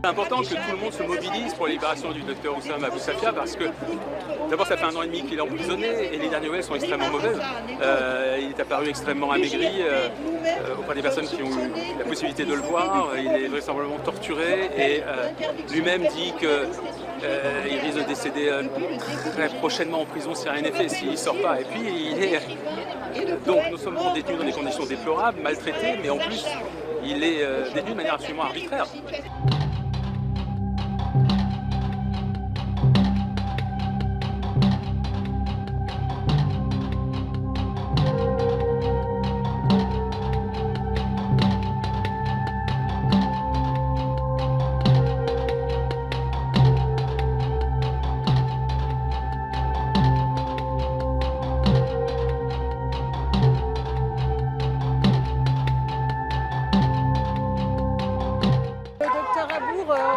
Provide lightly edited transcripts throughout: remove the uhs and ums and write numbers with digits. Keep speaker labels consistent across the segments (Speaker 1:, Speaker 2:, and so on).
Speaker 1: C'est important que tout le monde se mobilise pour la libération du docteur Oussama Abou Safia parce que d'abord ça fait 1 an et demi qu'il est emprisonné et les dernières nouvelles sont extrêmement mauvaises. Il est apparu extrêmement amaigri auprès des personnes qui ont eu la possibilité de le voir. Il est vraisemblablement torturé et lui-même dit qu'il risque de décéder très prochainement en prison si rien n'est fait, s'il ne sort pas. Et puis donc nous sommes détenus dans des conditions déplorables, maltraités, mais en plus il est détenu de manière absolument arbitraire.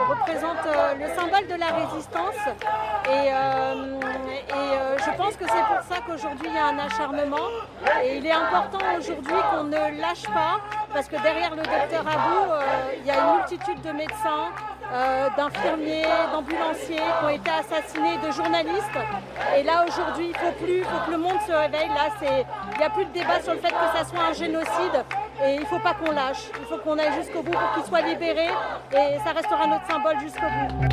Speaker 2: Représente le symbole de la résistance et je pense que c'est pour ça qu'aujourd'hui il y a un acharnement et il est important aujourd'hui qu'on ne lâche pas parce que derrière le docteur Abou il y a une multitude de médecins, d'infirmiers, d'ambulanciers qui ont été assassinés, de journalistes et là aujourd'hui il faut que le monde se réveille, là il n'y a plus de débat sur le fait que ça soit un génocide. Et il ne faut pas qu'on lâche, il faut qu'on aille jusqu'au bout pour qu'il soit libéré et ça restera notre symbole jusqu'au bout.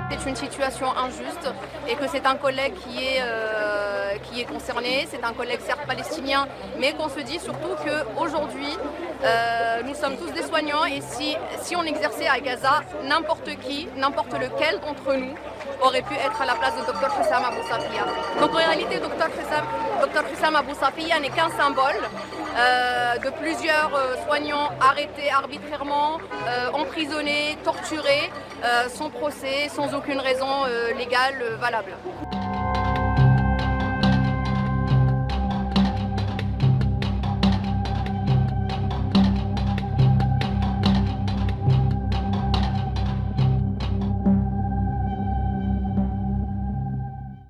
Speaker 3: C'est une situation injuste et que c'est un collègue qui est concerné, c'est un collègue certes palestinien, mais qu'on se dit surtout qu'aujourd'hui, nous sommes tous des soignants et si on exerçait à Gaza, n'importe qui, n'importe lequel d'entre nous aurait pu être à la place de Dr Hussam Abou Safia. Donc en réalité, Dr Hussam Abou Safia n'est qu'un symbole de plusieurs soignants arrêtés arbitrairement, emprisonnés, torturés, sans procès, sans aucune raison légale valable.